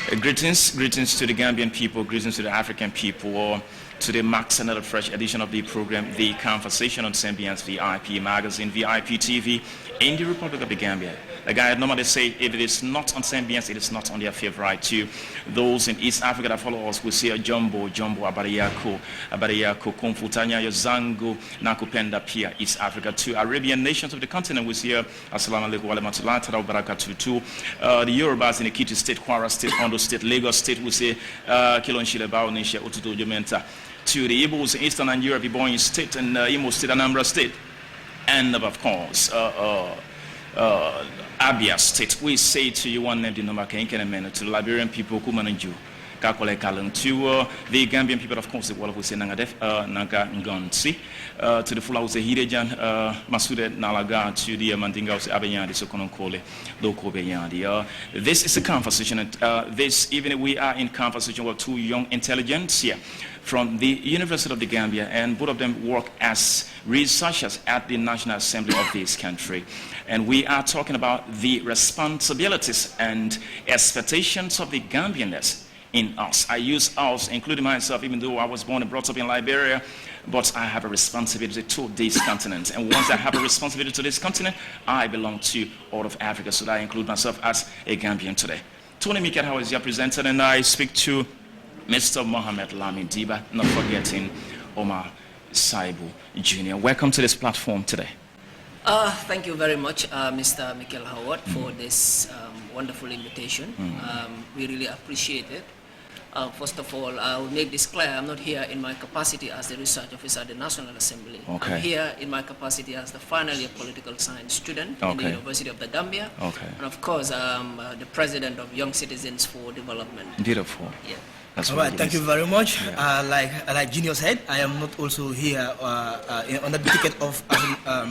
Greetings to the Gambian people, greetings to the African people. Today marks another fresh edition of the program, The Conversation on Sambian's VIP magazine, VIP TV, in the Republic of the Gambia. Like I normally say, if it is not on Sambians, it is not on their favorite too. Those in East Africa that follow us will say Jumbo, Abariyako, Komfutanya, Zango, Nakupenda, Pia, East Africa too. Arabian nations of the continent will say Assalamu alaikum wa rahmatullahi wa barakatuh too. The Yorubas in Ekiti State, Kwara State, Ondo State, Lagos State will say Kilon Shilebao, Nisha, Otuto Jumenta. To the Igbos in Eastern Nigeria, Ebonyi State and Imo State, Anambra State. And of course, Abia State, we say to you one name, the number to the Liberian people, Kumananju, Kakole Kalan, to the Gambian people, of course, the world will say Nangadef, Naga Ngansi, to the Fula, say Hidejan, Masude Nalaga, to the Mandinga, Abayandi, Sokononkole, Loko Bayandi. This is a conversation, and this evening we are in conversation with two young intelligents here from the University of the Gambia, and both of them work as researchers at the National Assembly of this country. And we are talking about the responsibilities and expectations of the Gambians in us. I use us, including myself, even though I was born and brought up in Liberia, but I have a responsibility to this continent. And once I have a responsibility to this continent, I belong to all of Africa, so that I include myself as a Gambian today. Tony Miket, how is your presenter? And I speak to Mr. Muhammed Lamin Darboe, not forgetting Omar Saibou Jr. Welcome to this platform today. Thank you very much, Mr. Michael Howard, for this wonderful invitation. We really appreciate it. First of all, I will make this clear. I'm not here in my capacity as the research officer at the National Assembly. Okay. I'm here in my capacity as the final year political science student in the University of the Gambia. Okay. And of course, the president of Young Citizens for Development. Beautiful. Yeah. That's all right, thank you very much. Yeah. Like Junior said, I am not also here on the ticket of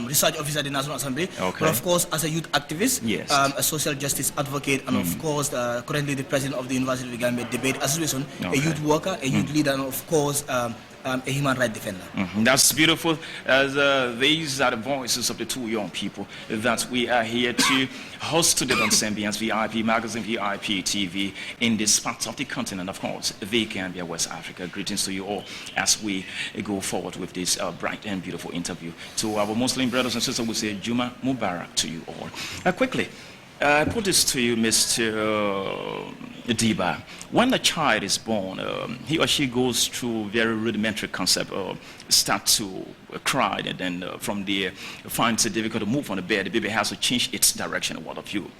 research officer at the National Assembly, but of course as a youth activist, yes, a social justice advocate, and of course currently the president of the University of the Gambia Debate Association, a youth worker, a youth leader, and of course a human rights defender. That's beautiful. These are the voices of the two young people that we are here to host today on Sambian's VIP magazine, VIP TV, in this part of the continent, of course, the Gambia, West Africa. Greetings to you all as we go forward with this bright and beautiful interview. To our Muslim brothers and sisters, we say Juma Mubarak to you all. Quickly, I put this to you, Mr. Darboe. When a child is born, he or she goes through very rudimentary concept, start to cry, and then from there finds it difficult to move on the bed. The baby has to change its direction, what of you?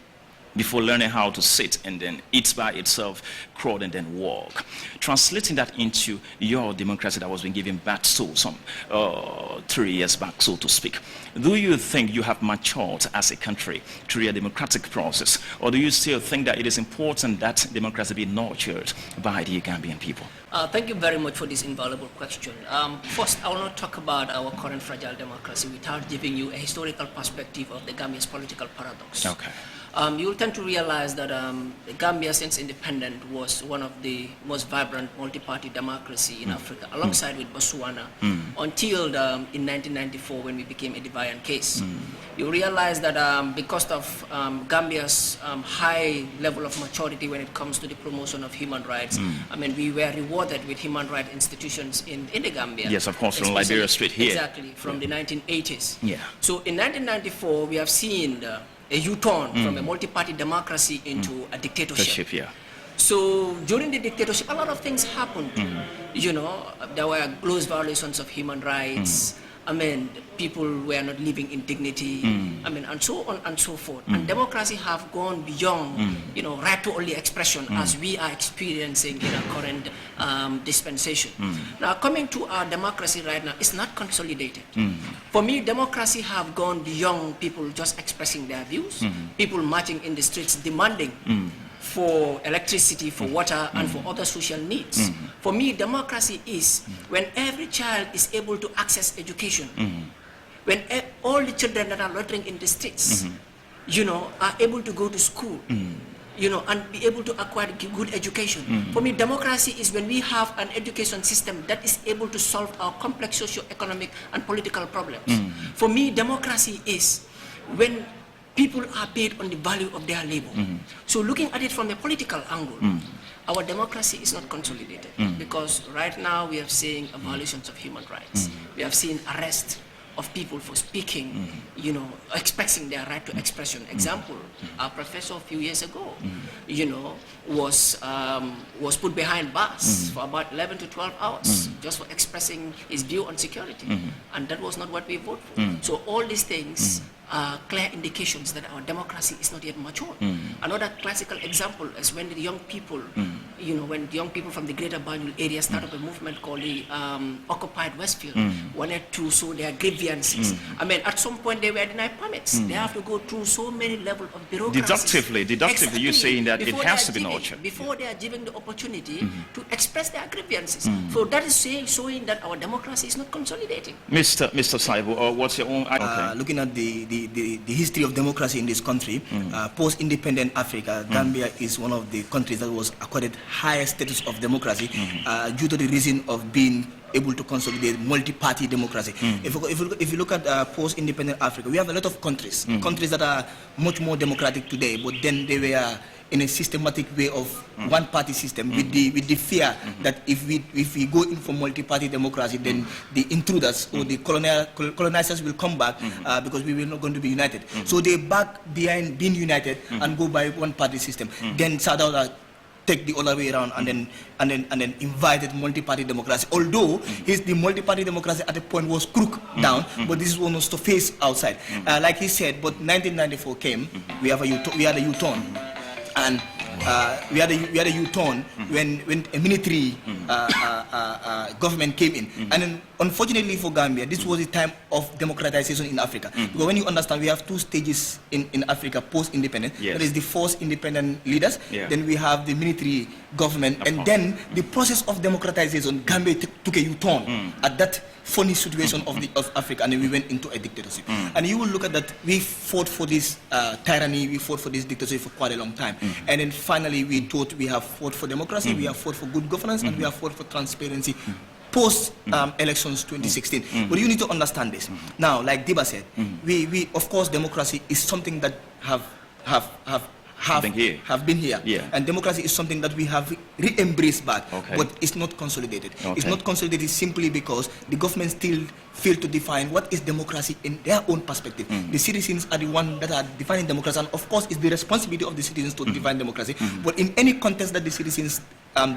Before learning how to sit and then eat by itself, crawl and then walk. Translating that into your democracy that was being given back to some 3 years back, so to speak. Do you think you have matured as a country through your democratic process, or do you still think that it is important that democracy be nurtured by the Gambian people? Thank you very much for this invaluable question. First, I will not talk about our current fragile democracy without giving you a historical perspective of the Gambia's political paradox. Okay. You will tend to realize that the Gambia, since independent, was one of the most vibrant multi-party democracy in Africa, alongside with Botswana, until in 1994 when we became a divided case. You realize that because of Gambia's high level of maturity when it comes to the promotion of human rights, I mean, we were rewarded with human rights institutions in the Gambia. Yes, of course, from Liberia Street here. Exactly, from the 1980s. Yeah. So in 1994, we have seen a U-turn from a multi-party democracy into a dictatorship. Yeah. So during the dictatorship, a lot of things happened. You know, there were gross violations of human rights. I mean, people were not living in dignity. I mean, and so on and so forth. And democracy have gone beyond, you know, right to only expression as we are experiencing in our current dispensation. Now, coming to our democracy right now, it's not consolidated. For me, democracy have gone beyond people just expressing their views, people marching in the streets demanding for electricity, for water, and for other social needs. For me, democracy is when every child is able to access education, when all the children that are loitering in the streets, you know, are able to go to school, you know, and be able to acquire good education. For me, democracy is when we have an education system that is able to solve our complex socio-economic and political problems. For me, democracy is when people are paid on the value of their labor. So looking at it from a political angle, our democracy is not consolidated because right now we are seeing violations of human rights. We have seen arrest of people for speaking, you know, expressing their right to expression. Example, our professor a few years ago, you know, was put behind bars for about 11 to 12 hours just for expressing his view on security. And that was not what we voted for. So all these things are clear indications that our democracy is not yet mature. Another classical example is when the young people, you know, when young people from the greater Banjul area started a movement called the Occupied Westfield, wanted to sow their grievances. I mean, at some point they were denied permits. They have to go through so many levels of bureaucracy. Deductively, you're saying that it has to be nurtured. Before they are given the opportunity to express their grievances. So that is showing that our democracy is not consolidating. Mr. Saibou, what's your own... Looking at the history of democracy in this country, post-independent Africa, Gambia is one of the countries that was accorded highest status of democracy due to the reason of being able to consolidate multi-party democracy. If you look at post-independent Africa, we have a lot of countries that are much more democratic today, but then they were in a systematic way of one-party system with the fear that if we go in for multi-party democracy, then the intruders or the colonizers will come back because we were not going to be united. So they back behind being united and go by one-party system. Then Sadauda take the other way around and then invited multi-party democracy. Although the multi-party democracy at the point was crooked down, but this one was to face outside. Like he said, but 1994 came. We had a U-turn. And we had a U-turn when a military government came in. And then, unfortunately for Gambia, this was the time of democratization in Africa. Because when you understand, we have two stages in Africa post-independent. There is the first independent leaders, then we have the military government, and then the process of democratization, Gambia took a U-turn at that funny situation of Africa, and then we went into a dictatorship. And you will look at that, we fought for this tyranny, we fought for this dictatorship for quite a long time. And then finally we thought we have fought for democracy, we have fought for good governance, and we have fought for transparency post elections 2016. But you need to understand this. Now, like Diba said, we of course democracy is something that have been here. And democracy is something that we have re-embraced back, but it's not consolidated. It's not consolidated simply because the government still fail to define what is democracy in their own perspective. The citizens are the ones that are defining democracy, and of course it's the responsibility of the citizens to define democracy. But in any context that the citizens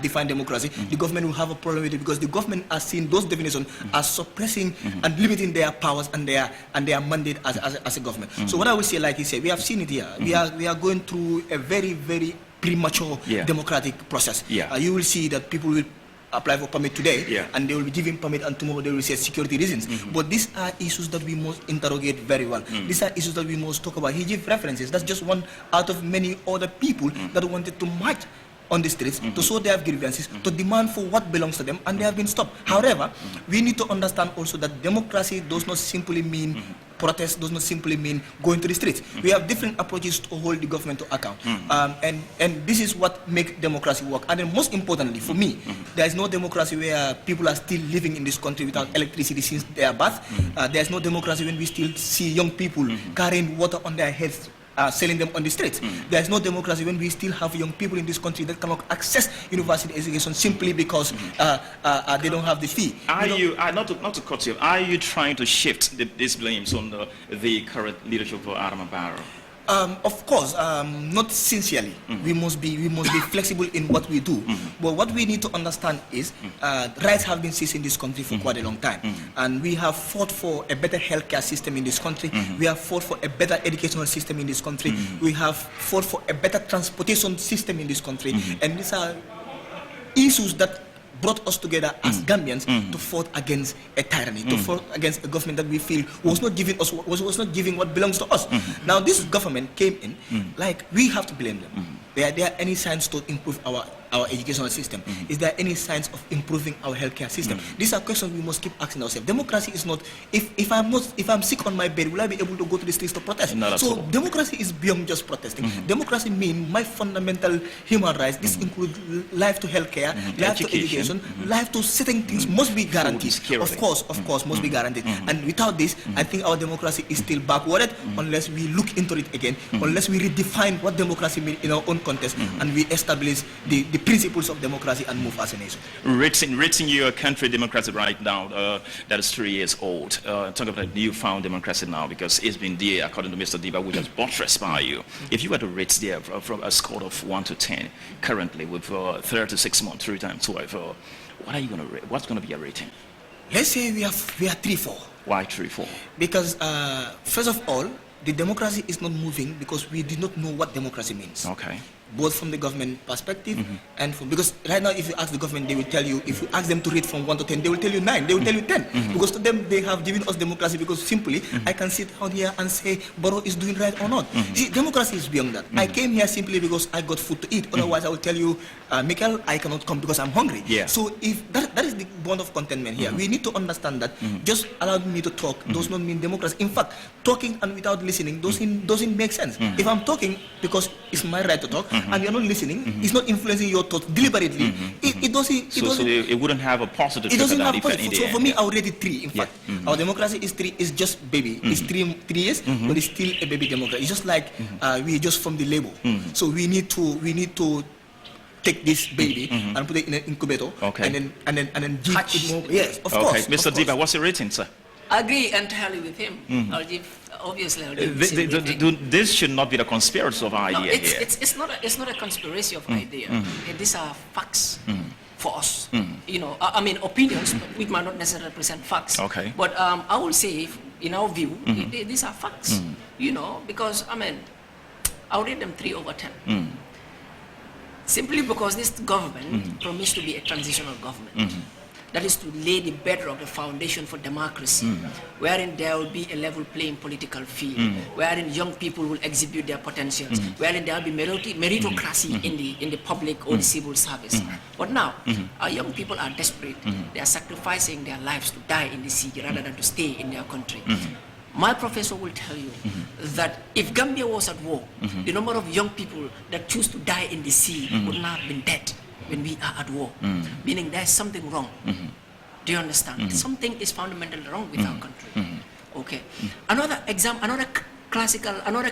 define democracy, the government will have a problem with it, because the government has seen those definitions as suppressing and limiting their powers and their mandate as a government. So what I would say, like he said, we have seen it here. We are going through a very, very premature democratic process. You will see that people will apply for permit today, and they will be given permit, and tomorrow they will say security reasons. But these are issues that we must interrogate very well. These are issues that we must talk about. He gave references. That's just one out of many other people that wanted to march on the streets to show their grievances, to demand for what belongs to them, and they have been stopped. However, we need to understand also that democracy does not simply mean protest, does not simply mean going to the streets. We have different approaches to hold the government to account. And this is what makes democracy work. And then most importantly, for me, there is no democracy where people are still living in this country without electricity since their birth. There is no democracy when we still see young people carrying water on their heads, selling them on the streets. There is no democracy when we still have young people in this country that cannot access university education simply because they don't have the fee. Not to cut you, are you trying to shift these blames on the current leadership of Adama Barrow? Of course, not sincerely. We must be flexible in what we do. But what we need to understand is rights have been seized in this country for quite a long time, and we have fought for a better healthcare system in this country. We have fought for a better educational system in this country. We have fought for a better transportation system in this country, and these are issues that brought us together as Gambians to fight against a tyranny, to fight against a government that we feel was not giving us was not giving what belongs to us. Now this government came in, like, we have to blame them. There are any signs to improve our our educational system? Is there any signs of improving our healthcare system? These are questions we must keep asking ourselves. Democracy is not, if I'm sick on my bed, will I be able to go to the streets to protest? Not at so all. democracy is beyond just protesting. Democracy means my fundamental human rights. This includes life to healthcare, life to education, life to certain things must be guaranteed. Of course, must be guaranteed. And without this, I think our democracy is still backwarded unless we look into it again, unless we redefine what democracy means in our own context, and we establish the principles of democracy and move as a nation. Rating your country democracy right now, that is 3 years old. Talk about newfound democracy now, because it's been there, according to Mr. Diba, which was buttressed by you. If you were to rate there from a score of 1 to 10, currently with 36 months, 3 times 12, what are you going to rate? What's going to be a rating? Let's say we are 3-4. Why 3-4? Because first of all, the democracy is not moving because we did not know what democracy means. Okay. Both from the government perspective and from, because right now if you ask the government, they will tell you, if you ask them to rate from 1 to 10, they will tell you 9, they will tell you 10. Because to them, they have given us democracy because simply, I can sit out here and say, Barrow is doing right or not. See, democracy is beyond that. I came here simply because I got food to eat. Otherwise, I will tell you, Michael, I cannot come because I'm hungry. Yeah. So if that is the bond of contentment here, we need to understand that just allowing me to talk does not mean democracy. In fact, talking and without listening doesn't make sense. If I'm talking because it's my right to talk, and you're not listening, it's not influencing your thoughts deliberately. It doesn't. So it wouldn't have a positive. It doesn't have a effect positive. So for me, I would rate it 3. In fact, our democracy is 3. It's just baby. It's 3 years, but it's still a baby democracy. It's just like we just from the label. So we need to take this baby and put it in an incubator, and then give it more. Yes, of course. Mr. Diba, what's your rating, sir? I agree entirely with him. I'll give, obviously, I'll give this should not be the conspiracy of idea no, here. it's not a conspiracy of idea. These are facts for us. You know, I mean opinions, which might not necessarily represent facts. Okay. But I will say, in our view, these are facts. You know, because I mean, I'll rate them 3/10. Simply because this government promised to be a transitional government. That is to lay the bedrock, the foundation for democracy, wherein there will be a level playing political field, wherein young people will exhibit their potentials, wherein there will be meritocracy in the public or the civil service. But now, our young people are desperate. They are sacrificing their lives to die in the sea rather than to stay in their country. My professor will tell you that if Gambia was at war, the number of young people that choose to die in the sea would not have been dead when we are at war, meaning there's something wrong. Do you understand? Something is fundamentally wrong with our country. Okay. Another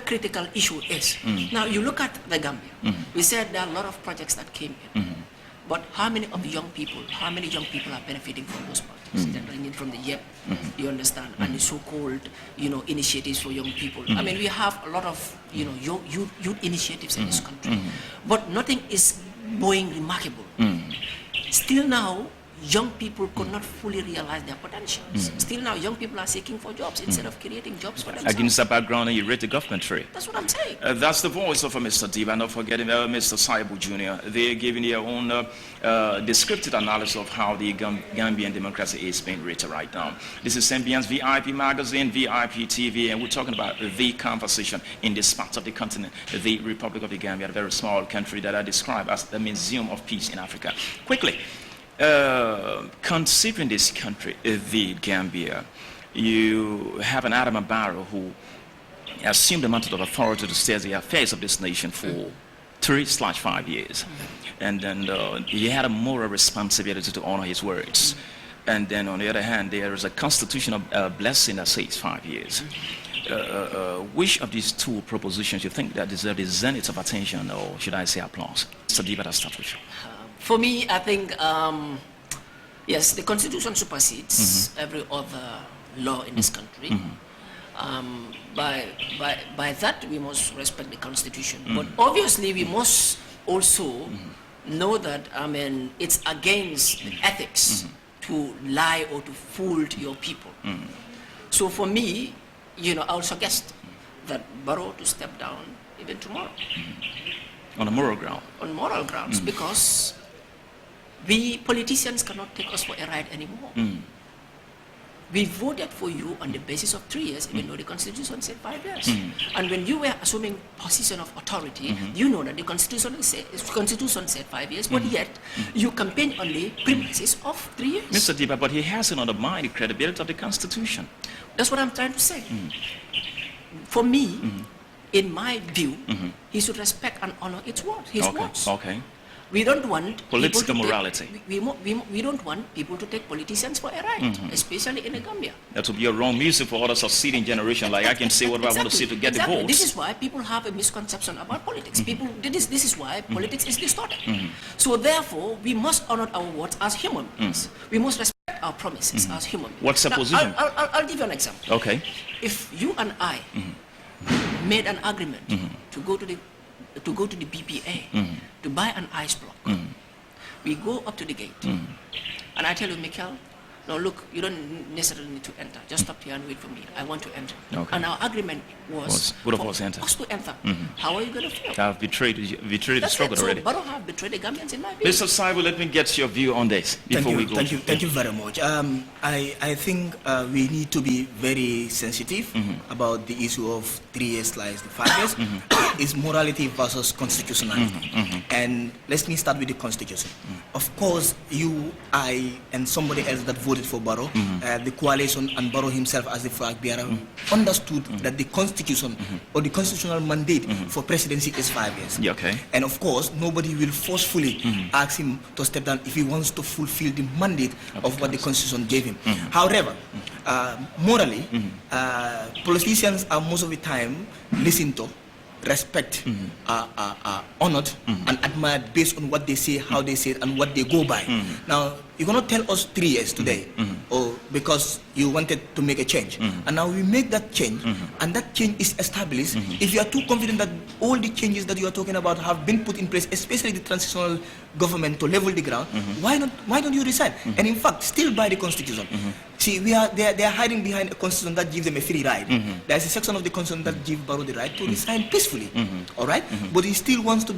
critical issue is, now you look at the Gambia, we said there are a lot of projects that came in, but how many young people are benefiting from those projects? They're ranging from the YEP, you understand, and the so-called, initiatives for young people. I mean, we have a lot of, youth initiatives in this country, but nothing is going remarkable. Still now, young people could not fully realize their potentials. Still now, young people are seeking for jobs instead of creating jobs for themselves. Against that background, you rate the government tree. That's what I'm saying. That's the voice of Mr. Diba, not forgetting Mr. Saibou Jr. They're giving their own descriptive analysis of how the Gambian democracy is being rated right now. This is Zambian's VIP magazine, VIP TV, and we're talking about the conversation in this part of the continent, the Republic of the Gambia, a very small country that I describe as the museum of peace in Africa. Quickly, conceiving this country, the Gambia, you have an Adama Barrow who assumed the mantle of authority to steer the affairs of this nation for 3/5 years. And then he had a moral responsibility to honor his words. And then on the other hand, there is a constitutional blessing that says 5 years. Which of these two propositions you think that deserve the zenith of attention, or should I say applause? So Diba, let's start with you. For me, I think, yes, the Constitution supersedes every other law in this country. By that, we must respect the Constitution. But obviously, we must also know that, I mean, it's against ethics to lie or to fool your people. So for me, I would suggest that Barrow to step down even tomorrow. On a moral ground? On moral grounds, because we politicians cannot take us for a ride anymore. we voted for you on the basis of 3 years, even though the Constitution said 5 years. And when you were assuming position of authority, you know that the Constitution said 5 years, but yet you campaigned on the premises of 3 years. Mr. Diba, but he hasn't undermined the credibility of the Constitution. That's what I'm trying to say. For me, in my view, he should respect and honor his words. Okay. We don't want political people to morality. We don't want people to take politicians for a ride, especially in the Gambia. That would be a wrong music for other succeeding generation. Like I can say what I want to say to get the votes. This is why people have a misconception about politics. This is why politics is distorted. So therefore, we must honor our words as human beings. We must respect our promises as human beings. What's the position? I'll give you an example. Okay. If you and I made an agreement to go to the BPA to buy an ice block, we go up to the gate, and I tell you, Michael, no, look, you don't necessarily need to enter. Just stop here and wait for me. I want to enter. Okay. And our agreement was for us to enter. How are you going to feel? I've betrayed the struggle already. So Barrow have betrayed the Gambians in my view. Mr. Saibou, let me get your view on this before we go. Thank you very much. I think we need to be very sensitive about the issue of 3 years slice to 5 years. It's morality versus constitutionality. And let me start with the Constitution. Of course, you, I, and somebody else that voted for Barrow, the coalition and Barrow himself as the flag bearer, understood that the Constitution or the constitutional mandate for presidency is 5 years. Yeah, okay. And of course, nobody will forcefully ask him to step down if he wants to fulfill the mandate of what the Constitution gave him. However, morally, politicians are most of the time listened to, respect, honored, and admired based on what they say, how they say it, and what they go by. Now, you're going to tell us 3 years today, or because you wanted to make a change. And now we make that change, and that change is established. If you are too confident that all the changes that you are talking about have been put in place, especially the transitional government to level the ground, why don't you resign? And in fact, still by the Constitution. See, they are hiding behind a Constitution that gives them a free ride. There's a section of the Constitution that gives Barrow the right to resign peacefully. All right? But he still wants to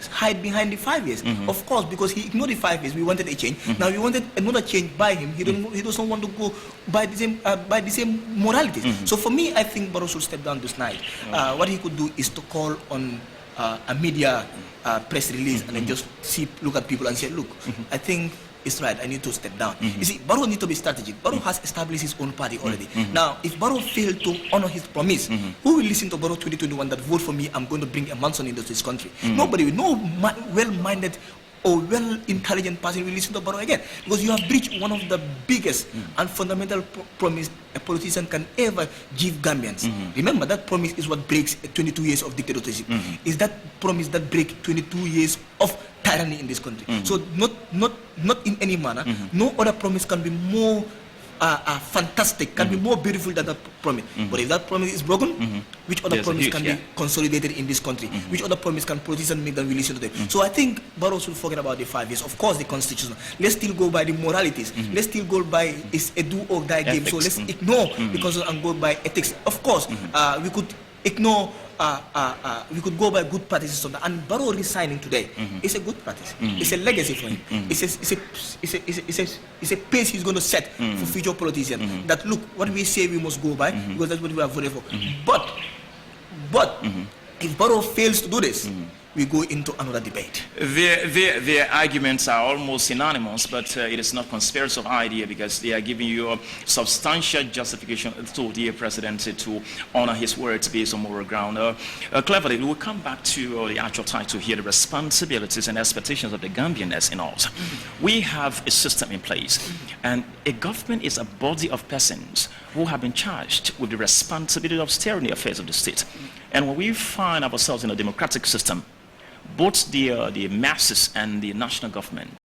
hide behind the 5 years. Of course, because he ignored the 5 years, we wanted a change. Now we wanted another change by him. He doesn't want to go by the same moralities. So for me, I think Barrow should step down this night. What he could do is to call on a media press release and then just look at people and say, look, I think it's right, I need to step down. You see, Barrow needs to be strategic. Barrow has established his own party already. Now, if Barrow failed to honor his promise, who will listen to Barrow 2021 that vote for me, I'm going to bring a Manson into this country? Nobody will. No well-minded or well-intelligent person will listen to Barrow again. Because you have breached one of the biggest and fundamental promise a politician can ever give Gambians. Remember, that promise is what breaks 22 years of dictatorship. Is that promise that breaks 22 years of tyranny in this country. So not in any manner, no other promise can be more fantastic, can be more beautiful than that promise. But if that promise is broken, which other promise can be consolidated in this country? Which other promise can politicians make that we listen to them? So I think Barrow should forget about the 5 years. Of course, the Constitution. Let's still go by the moralities. Let's still go by it's a do or die game. So let's ignore the Constitution and go by ethics. Of course, we could ignore. We could go by good practices on that. And Barrow resigning today is a good practice. It's a legacy for him. It's a pace he's going to set for future politicians. That look, what we say we must go by because that's what we are voted for. But if Barrow fails to do this, we go into another debate. Their arguments are almost synonymous, but it is not conspiracy of idea because they are giving you a substantial justification to the president to honor his words based on moral ground. Cleverly, we will come back to the actual title here, the responsibilities and expectations of the Gambians in us. We have a system in place, and a government is a body of persons who have been charged with the responsibility of steering the affairs of the state. And when we find ourselves in a democratic system, both the masses and the national government